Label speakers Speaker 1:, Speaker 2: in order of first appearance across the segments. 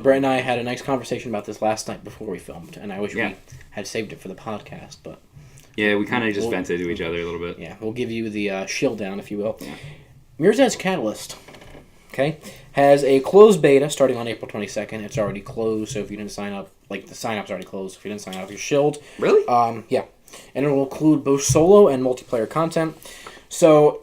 Speaker 1: Brett and I had a nice conversation about this last night before we filmed, and I wish we had saved it for the podcast, but...
Speaker 2: Yeah, we kind of just vented to each other a little bit.
Speaker 1: Yeah, we'll give you the shield down, if you will. Yeah. Mirror's Edge Catalyst, okay, has a closed beta starting on April 22nd. It's already closed, so if you didn't sign up, the sign-up's already closed. If you didn't sign up, you're shilled.
Speaker 2: Really?
Speaker 1: Yeah. And it will include both solo and multiplayer content. So,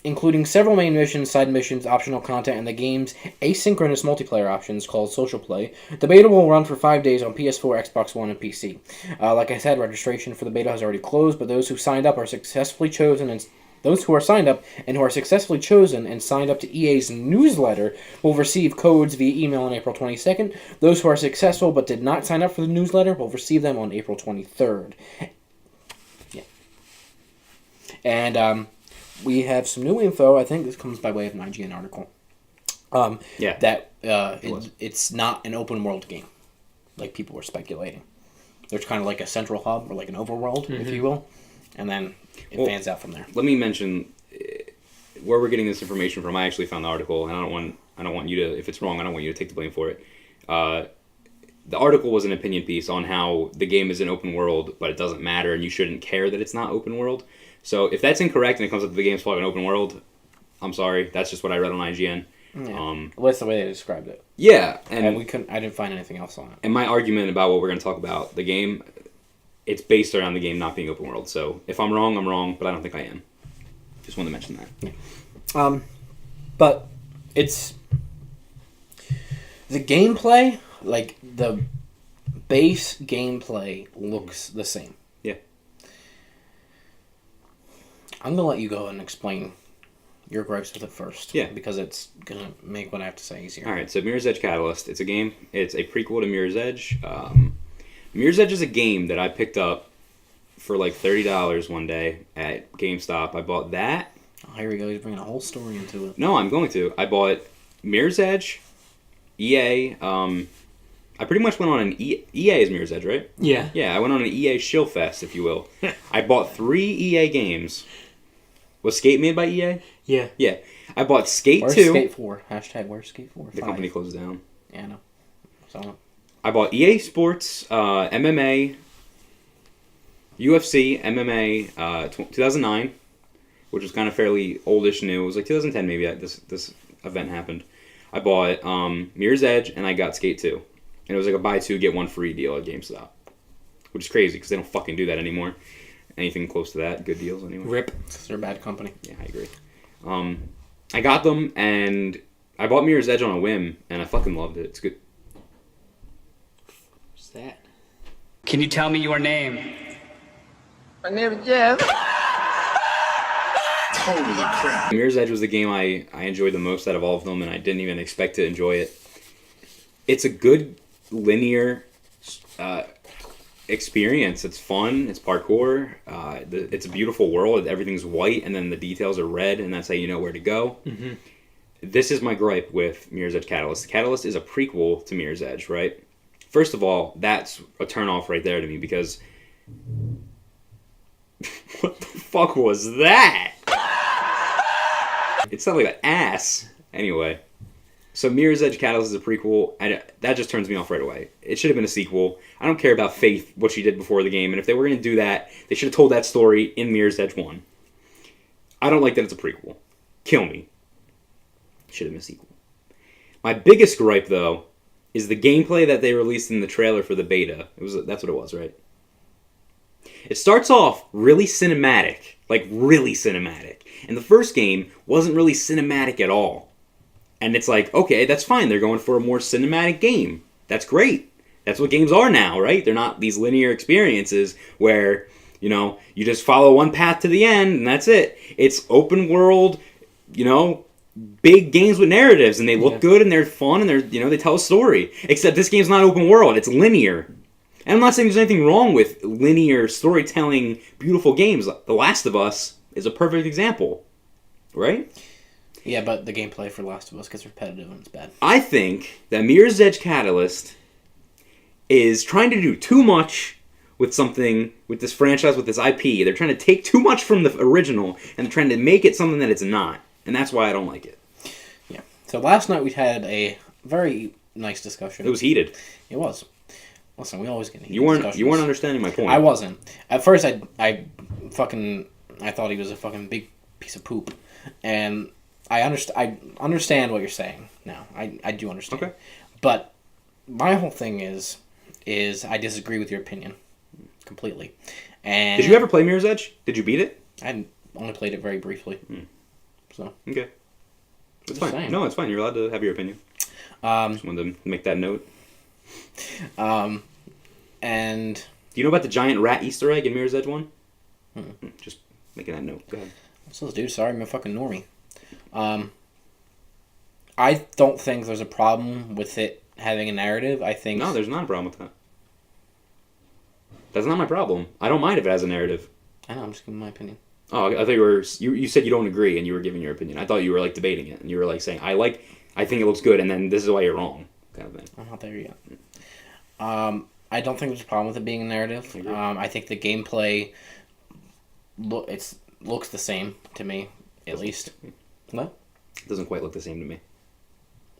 Speaker 1: including several main missions, side missions, optional content, and the game's asynchronous multiplayer options called Social Play. The beta will run for 5 days on PS4, Xbox One, and PC. Like I said, registration for the beta has already closed, but those who signed up are successfully chosen, and those who are signed up and who are successfully chosen and signed up to EA's newsletter will receive codes via email on April 22nd. Those who are successful but did not sign up for the newsletter will receive them on April 23rd. And we have some new info. I think this comes by way of an IGN article. That it's not an open world game, like people were speculating. There's kind of like a central hub or like an overworld, if you will, and then it fans out from there.
Speaker 2: Let me mention where we're getting this information from. I actually found the article, and I don't want you to. If it's wrong, I don't want you to take the blame for it. The article was an opinion piece on how the game is an open world, but it doesn't matter, and you shouldn't care that it's not open world. So if that's incorrect and it comes up that the game's fucking open world, I'm sorry. That's just what I read on IGN.
Speaker 1: Yeah. Well, that's the way they described it.
Speaker 2: Yeah,
Speaker 1: and I didn't find anything else on it.
Speaker 2: And my argument about what we're going to talk about, the game, it's based around the game not being open world. So if I'm wrong, but I don't think I am. Just wanted to mention that.
Speaker 1: Yeah. But it's the gameplay, like the base gameplay looks the same.
Speaker 2: Yeah.
Speaker 1: I'm going to let you go and explain your gripes with it first.
Speaker 2: Yeah.
Speaker 1: Because it's going to make what I have to say easier.
Speaker 2: Alright, so Mirror's Edge Catalyst. It's a game. It's a prequel to Mirror's Edge. Mirror's Edge is a game that I picked up for like $30 one day at GameStop. I bought that.
Speaker 1: Oh, here we go. He's bringing a whole story into it.
Speaker 2: No, I'm going to. I bought Mirror's Edge, EA. I pretty much went on an EA is Mirror's Edge, right?
Speaker 1: Yeah.
Speaker 2: Yeah, I went on an EA shill fest, if you will. I bought 3 EA games. Was Skate made by EA?
Speaker 1: Yeah.
Speaker 2: Yeah. I bought Skate
Speaker 1: Where's
Speaker 2: 2.
Speaker 1: Skate 4? Hashtag where's Skate 4?
Speaker 2: The company closed down.
Speaker 1: Yeah, I know. So,
Speaker 2: I bought EA Sports, MMA, UFC, MMA, 2009, which was kind of fairly oldish new. It was like 2010 maybe this event happened. I bought Mirror's Edge, and I got Skate 2. And it was like a buy 2, get 1 free deal at GameStop. Which is crazy, because they don't fucking do that anymore. Anything close to that, good deals anyway.
Speaker 1: RIP, because they're a bad company.
Speaker 2: Yeah, I agree. I got them, and I bought Mirror's Edge on a whim, and I fucking loved it. It's good.
Speaker 1: What's that?
Speaker 3: Can you tell me your name?
Speaker 4: My name is Jeff. Holy crap.
Speaker 2: Mirror's Edge was the game I enjoyed the most out of all of them, and I didn't even expect to enjoy it. It's a good linear experience. It's fun. It's parkour. It's a beautiful world. Everything's white, and then the details are red, and that's how you know where to go. Mm-hmm. This is my gripe with Mirror's Edge Catalyst. Catalyst is a prequel to Mirror's Edge, right? First of all, that's a turnoff right there to me, because what the fuck was that? It sounded like an ass. Anyway. So Mirror's Edge Catalyst is a prequel, and that just turns me off right away. It should have been a sequel. I don't care about Faith, what she did before the game, and if they were going to do that, they should have told that story in Mirror's Edge 1. I don't like that it's a prequel. Kill me. Should have been a sequel. My biggest gripe, though, is the gameplay that they released in the trailer for the beta. That's what it was, right? It starts off really cinematic. Like, really cinematic. And the first game wasn't really cinematic at all. And it's like, okay, that's fine. They're going for a more cinematic game. That's great. That's what games are now, right? They're not these linear experiences where, you know, you just follow one path to the end and that's it. It's open world, you know, big games with narratives, and they look good and they're fun and they tell a story. Except this game's not open world. It's linear. And I'm not saying there's anything wrong with linear storytelling, beautiful games. The Last of Us is a perfect example, right?
Speaker 1: Yeah, but the gameplay for Last of Us gets repetitive and it's bad.
Speaker 2: I think that Mirror's Edge Catalyst is trying to do too much with something, with this franchise, with this IP. They're trying to take too much from the original and trying to make it something that it's not. And that's why I don't like it.
Speaker 1: Yeah. So last night we had a very nice discussion.
Speaker 2: It was heated.
Speaker 1: It was. Listen, we always get heated
Speaker 2: You weren't
Speaker 1: discussions.
Speaker 2: understanding my point.
Speaker 1: I wasn't. At first, I thought he was a fucking big piece of poop, and I understand what you're saying now. I do understand.
Speaker 2: Okay.
Speaker 1: But my whole thing is I disagree with your opinion completely. And
Speaker 2: Did you ever play Mirror's Edge? Did you beat it?
Speaker 1: I only played it very briefly. So
Speaker 2: Okay. It's
Speaker 1: Just
Speaker 2: fine.
Speaker 1: saying.
Speaker 2: No, it's fine. You're allowed to have your opinion. Just wanted to make that note.
Speaker 1: and
Speaker 2: Do you know about the giant rat Easter egg in Mirror's Edge 1? Just making that note. Go ahead.
Speaker 1: so dude, sorry, I'm a fucking normie. I don't think there's a problem with it having a narrative. I think
Speaker 2: No, there's not a problem with that. That's not my problem. I don't mind if it has a narrative.
Speaker 1: I know. I'm just giving my opinion.
Speaker 2: Oh, I thought you said you don't agree and you were giving your opinion. I thought you were like debating it and you were like saying I think it looks good and then this is why you're wrong kind of thing.
Speaker 1: I'm not there yet. I don't think there's a problem with it being a narrative. I think the gameplay looks the same to me, at least. What?
Speaker 2: It doesn't quite look the same to me.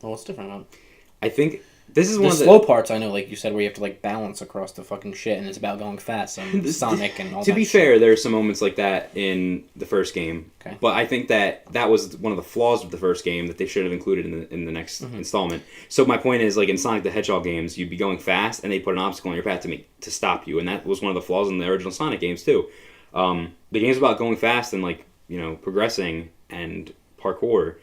Speaker 1: Well, what's different about it?
Speaker 2: I think this is one
Speaker 1: The
Speaker 2: of the
Speaker 1: slow parts, I know, like you said, where you have to like balance across the fucking shit, and it's about going fast and Sonic and all that.
Speaker 2: To be fair, there are some moments like that in the first game.
Speaker 1: Okay.
Speaker 2: But I think that was one of the flaws of the first game that they should have included in the next installment. So my point is, like in Sonic the Hedgehog games, you'd be going fast, and they put an obstacle on your path to stop you, and that was one of the flaws in the original Sonic games too. The game's about going fast and like progressing and parkour.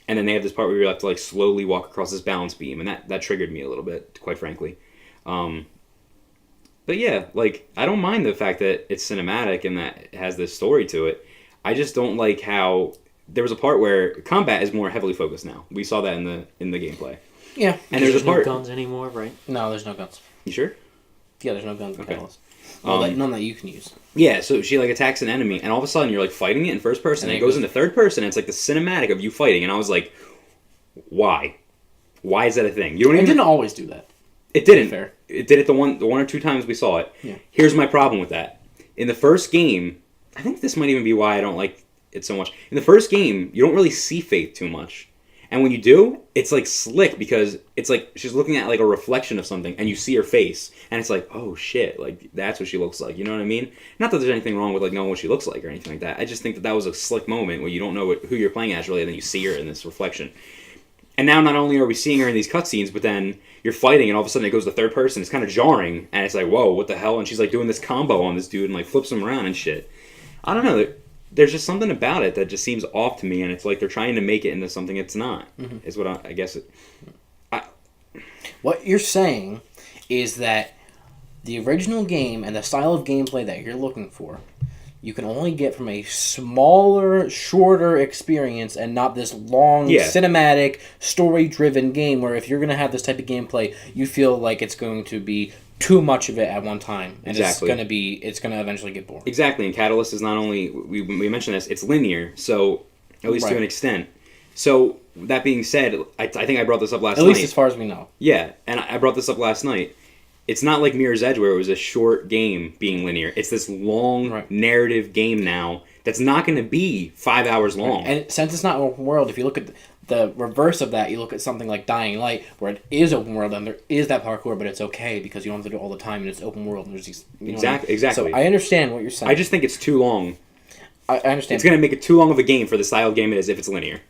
Speaker 2: And then they have this part where you have to like slowly walk across this balance beam, and that triggered me a little bit, quite frankly. But yeah, like I don't mind the fact that it's cinematic and that it has this story to it. I just don't like how there was a part where combat is more heavily focused now. We saw that in the gameplay.
Speaker 1: Yeah.
Speaker 2: And there's a
Speaker 5: no
Speaker 2: part.
Speaker 5: guns anymore, right?
Speaker 1: No, there's no guns.
Speaker 2: You sure?
Speaker 1: Yeah, there's no guns in
Speaker 2: Okay.
Speaker 1: Catalyst. Well, none that you can use.
Speaker 2: Yeah, so she like attacks an enemy, and all of a sudden you're like fighting it in first person, and
Speaker 1: And
Speaker 2: it goes into third person, and it's like the cinematic of you fighting, and I was like, why? Why is that a thing? You don't
Speaker 1: It
Speaker 2: even.
Speaker 1: didn't always do that.
Speaker 2: It didn't.
Speaker 1: Fair.
Speaker 2: It did it the one or two times we saw it.
Speaker 1: Yeah.
Speaker 2: Here's my problem with that. In the first game, I think this might even be why I don't like it so much. In the first game, you don't really see Faith too much. And when you do, it's like slick because it's like she's looking at like a reflection of something and you see her face and it's like, oh shit, like that's what she looks like. You know what I mean? Not that there's anything wrong with like knowing what she looks like or anything like that. I just think that was a slick moment where you don't know who you're playing as really, and then you see her in this reflection. And now not only are we seeing her in these cutscenes, but then you're fighting and all of a sudden it goes to third person. It's kind of jarring and it's like, whoa, what the hell? And she's like doing this combo on this dude and like flips him around and shit. I don't know. There's just something about it that just seems off to me, and it's like they're trying to make it into something it's not. Is what I guess.
Speaker 1: What you're saying is that the original game and the style of gameplay that you're looking for, you can only get from a smaller, shorter experience and not this long, cinematic, story-driven game where if you're going to have this type of gameplay, you feel like it's going to be too much of it at one time, and
Speaker 2: Exactly.
Speaker 1: it's gonna eventually get boring.
Speaker 2: Exactly, and Catalyst is not only we mentioned this, it's linear, so at least to an extent. So that being said, I think I brought this up last night.
Speaker 1: At least as far as we know.
Speaker 2: Yeah, and I brought this up last night. It's not like Mirror's Edge where it was a short game being linear. It's this long narrative game now that's not going to be 5 hours long.
Speaker 1: And since it's not open world, if you look at the reverse of that, you look at something like Dying Light, where it is open world and there is that parkour, but it's okay because you don't have to do it all the time and it's open world. And there's these
Speaker 2: Exactly.
Speaker 1: So I understand what you're saying.
Speaker 2: I just think it's too long.
Speaker 1: I understand.
Speaker 2: It's going to make it too long of a game for the style of game it is if it's linear.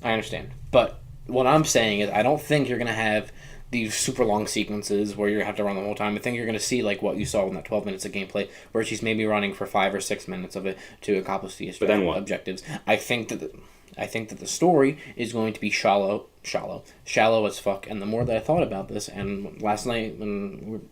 Speaker 1: I understand, but what I'm saying is I don't think you're gonna have these super long sequences where you have to run the whole time. I think you're gonna see like what you saw in that 12 minutes of gameplay, where she's maybe running for 5 or 6 minutes of it to accomplish the
Speaker 2: But then what?
Speaker 1: objectives. I think that the story is going to be shallow as fuck. And the more that I thought about this, and last night, and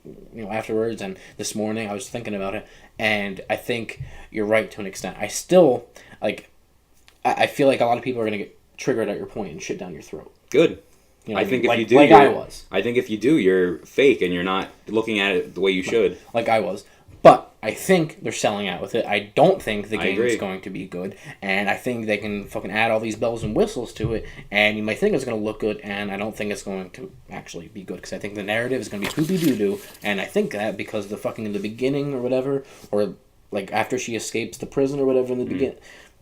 Speaker 1: afterwards, and this morning, I was thinking about it, and I think you're right to an extent. I still I feel like a lot of people are gonna get triggered at your point and shit down your throat.
Speaker 2: Good.
Speaker 1: You know
Speaker 2: I think if
Speaker 1: like,
Speaker 2: you do,
Speaker 1: like I was.
Speaker 2: I think if you do, you're fake and you're not looking at it the way you should.
Speaker 1: Like I was. But I think they're selling out with it. I don't think the game
Speaker 2: agree.
Speaker 1: is going to be good. And I think they can fucking add all these bells and whistles to it. And you might think it's going to look good. And I don't think it's going to actually be good. Because I think the narrative is going to be poopy-doo-doo. And I think that because the fucking in the beginning or whatever, or like after she escapes the prison or whatever in the beginning,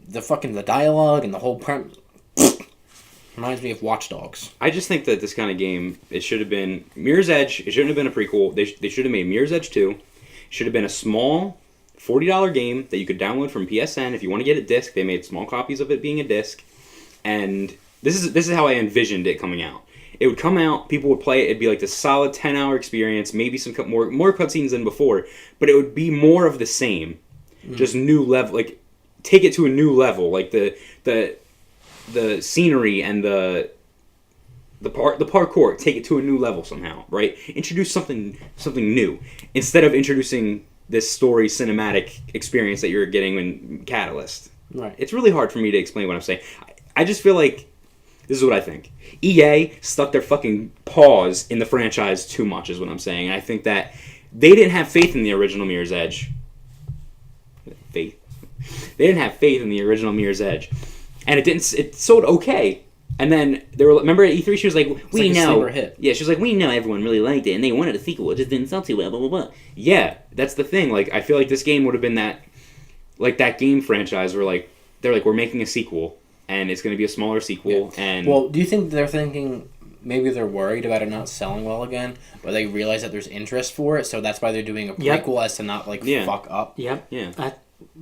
Speaker 1: the dialogue and the whole Reminds me of Watch Dogs.
Speaker 2: I just think that this kind of game, it should have been Mirror's Edge. It shouldn't have been a prequel. They should have made Mirror's Edge 2. It should have been a small $40 game that you could download from PSN. If you want to get a disc, they made small copies of it being a disc. And this is how I envisioned it coming out. It would come out, people would play it, it'd be like this solid 10-hour experience, maybe some more cutscenes than before, but it would be more of the same. Just new level, like, take it to a new level. Like, the scenery and the parkour, take it to a new level somehow, right? Introduce something new instead of introducing this story cinematic experience that you're getting in Catalyst.
Speaker 1: Right.
Speaker 2: It's really hard for me to explain what I'm saying. I just feel like this is what I think. EA stuck their fucking paws in the franchise too much, is what I'm saying. And I think that they didn't have faith in the original Mirror's Edge. They didn't have faith in the original Mirror's Edge. And it sold okay. And then remember at E3 she was like, we know. Yeah, she was like, we know everyone really liked it and they wanted a sequel, it just didn't sell too well, blah blah blah. Yeah, that's the thing. Like, I feel like this game would have been that game franchise where they're like, we're making a sequel and it's going to be a smaller sequel.
Speaker 1: Yeah.
Speaker 2: And
Speaker 1: well, do you think they're thinking maybe they're worried about it not selling well again, but they realize that there's interest for it, so that's why they're doing a prequel as to not fuck up?
Speaker 5: Yep.
Speaker 2: Yeah.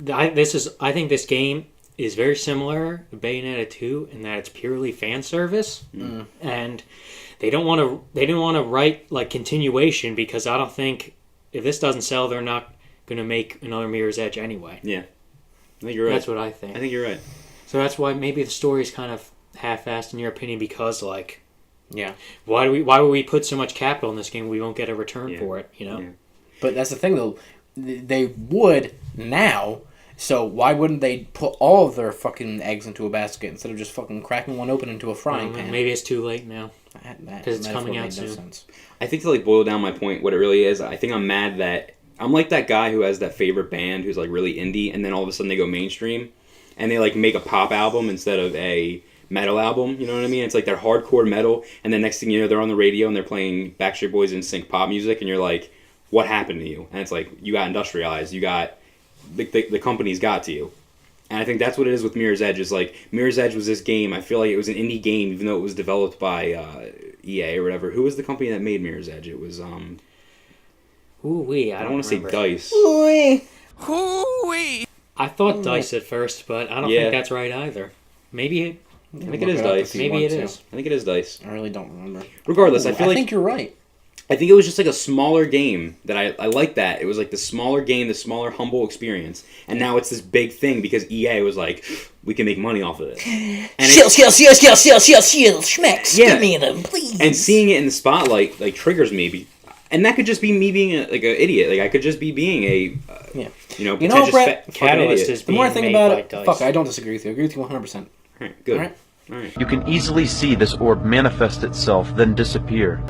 Speaker 5: I think this game is very similar to Bayonetta 2 in that it's purely fan service, and they didn't want to write like continuation because I don't think if this doesn't sell, they're not going to make another Mirror's Edge anyway.
Speaker 2: Yeah, I think you're right.
Speaker 5: That's what I think.
Speaker 2: I think you're right.
Speaker 5: So that's why maybe the story's kind of half-assed in your opinion because
Speaker 1: yeah,
Speaker 5: why would we put so much capital in this game? We won't get a return for it, you know.
Speaker 2: Yeah.
Speaker 1: But that's the thing though, they would now. So why wouldn't they put all of their fucking eggs into a basket instead of just fucking cracking one open into a frying pan?
Speaker 5: Maybe it's too late now because it's coming out soon.
Speaker 1: Sense.
Speaker 2: I think to boil down my point, what it really is, I think I'm mad that I'm like that guy who has that favorite band who's really indie, and then all of a sudden they go mainstream, and they make a pop album instead of a metal album. You know what I mean? It's like they're hardcore metal, and then next thing you know, they're on the radio and they're playing Backstreet Boys and sync pop music, and you're like, what happened to you? And it's like you got industrialized, you got the company's got to you. And I think that's what it is with Mirror's Edge. Is Mirror's Edge was this game. I feel like it was an indie game, even though it was developed by EA or whatever. Who was the company that made Mirror's Edge? It was
Speaker 5: Ooh-wee,
Speaker 2: I don't want to say Dice.
Speaker 4: Hoo-wee!
Speaker 5: I thought Dice at first, but I don't think that's right either. Maybe
Speaker 2: I think it is Dice.
Speaker 5: Maybe it is.
Speaker 2: I think it is Dice.
Speaker 1: I really don't remember.
Speaker 2: Regardless,
Speaker 1: Ooh,
Speaker 2: I think
Speaker 1: you're right.
Speaker 2: I think it was just a smaller game that I like that. It was the smaller game, the smaller, humble experience. And now it's this big thing because EA was like, we can make money off of it.
Speaker 6: Shield, schmecks.
Speaker 2: Yeah.
Speaker 6: Give me them, please.
Speaker 2: And seeing it in the spotlight triggers me. And that could just be me being an idiot. I could just be being a
Speaker 1: Bret,
Speaker 5: Catalyst is
Speaker 1: the more I
Speaker 5: being
Speaker 1: think
Speaker 5: made
Speaker 1: about
Speaker 5: by
Speaker 1: it,
Speaker 5: Dice.
Speaker 1: fuck, I don't disagree with you. I agree with you 100%.
Speaker 2: All right, good.
Speaker 1: All right.
Speaker 7: You can easily see this orb manifest itself, then disappear.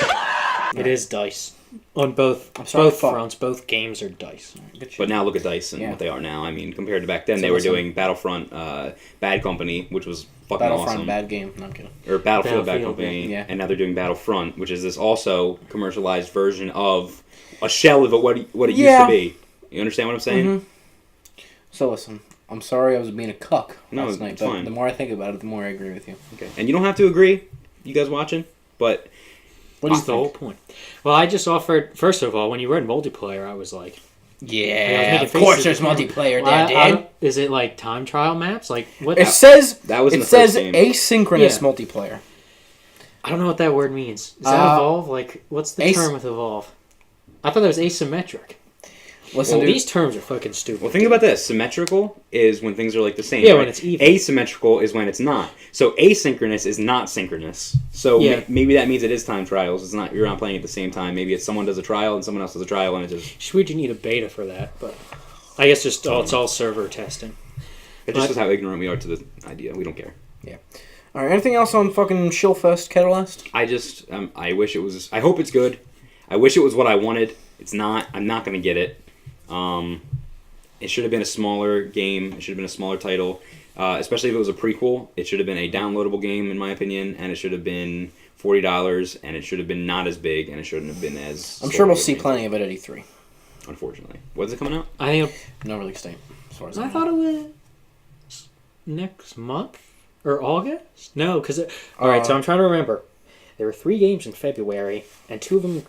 Speaker 5: It is Dice. On both
Speaker 1: sorry,
Speaker 5: fronts, both games are Dice.
Speaker 2: But now look at Dice and what they are now. I mean, compared to back then, they were doing Battlefront Bad Company, which was fucking
Speaker 1: Battlefront,
Speaker 2: awesome.
Speaker 1: bad game. No, I'm kidding.
Speaker 2: Or Battlefield Bad
Speaker 5: Battlefield,
Speaker 2: Company.
Speaker 1: yeah.
Speaker 2: And now they're doing Battlefront, which is this also commercialized version of a shell of what it used to be. You understand what I'm saying?
Speaker 1: Mm-hmm. So listen, I'm sorry I was being a cuck last night,
Speaker 2: it's
Speaker 1: but
Speaker 2: fine.
Speaker 1: the more I think about it, the more I agree with you.
Speaker 2: Okay. And you don't have to agree, you guys watching, but
Speaker 1: What do you
Speaker 5: That's the whole point. Well, I just offered, first of all, when you read multiplayer, I was like...
Speaker 1: Yeah, of course there's multiplayer there, dude.
Speaker 5: Is it time trial maps? What?
Speaker 1: It says
Speaker 2: that was in
Speaker 1: it
Speaker 2: the first
Speaker 1: says
Speaker 2: game.
Speaker 1: asynchronous multiplayer.
Speaker 5: I don't know what that word means. Is that evolve? What's the term with evolve? I thought that was asymmetric.
Speaker 1: Listen, dude.
Speaker 5: These terms are fucking stupid.
Speaker 2: Well, think about this. Symmetrical is when things are the same.
Speaker 5: Yeah,
Speaker 2: right?
Speaker 5: when it's even.
Speaker 2: Asymmetrical is when it's not. So asynchronous is not synchronous. So maybe that means it is time trials. It's not. You're not playing at the same time. Maybe it's someone does a trial and someone else does a trial and it just.
Speaker 5: Sweet, you need a beta for that, but I guess it's all server testing.
Speaker 2: It just shows how ignorant we are to the idea. We don't care.
Speaker 1: Yeah. All right. Anything else on fucking Shillfest Catalyst?
Speaker 2: I just. I wish it was. I hope it's good. I wish it was what I wanted. It's not. I'm not going to get it. It should have been a smaller game. It should have been a smaller title, especially if it was a prequel. It should have been a downloadable game, in my opinion, and it should have been $40, and it should have been not as big, and it shouldn't have been as...
Speaker 1: I'm sure we'll see plenty of it at E3.
Speaker 2: Unfortunately. When's it coming out?
Speaker 5: I think
Speaker 1: No release date, as far as
Speaker 5: I thought it was next month Or August? No, because... Alright, so I'm trying to remember. There were 3 games in February, and 2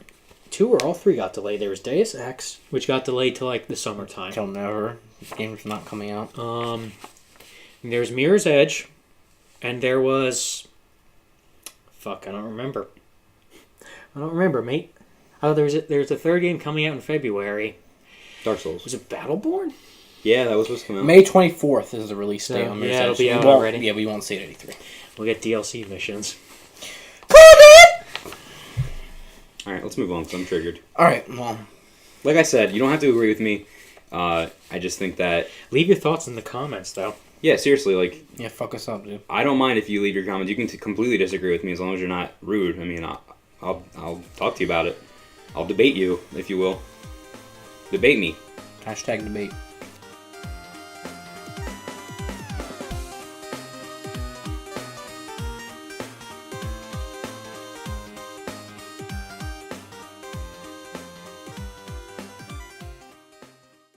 Speaker 5: or all 3 got delayed. There was Deus Ex, which got delayed to, like, the summertime.
Speaker 1: Till never. This game's not coming out.
Speaker 5: There's Mirror's Edge, and there was... Fuck, I don't remember. Mate. Oh, there's a 3rd game coming out in February.
Speaker 2: Dark Souls.
Speaker 5: Was it Battleborn?
Speaker 2: Yeah, that was supposed to come out.
Speaker 1: May 24th is the release date on Mirror's
Speaker 5: yeah, it'll
Speaker 1: Edge.
Speaker 5: be out
Speaker 1: We won't-
Speaker 5: already.
Speaker 1: Yeah, we won't see it at E3.
Speaker 5: We'll get DLC missions.
Speaker 2: Alright, let's move on, because I'm triggered.
Speaker 1: Alright, well...
Speaker 2: Like I said, you don't have to agree with me. I just think that...
Speaker 5: Leave your thoughts in the comments, though.
Speaker 2: Yeah, seriously, like...
Speaker 1: Yeah, fuck us up, dude.
Speaker 2: I don't mind if you leave your comments. You can completely disagree with me as long as you're not rude. I mean, I'll talk to you about it. I'll debate you, if you will. Debate me.
Speaker 1: Hashtag debate.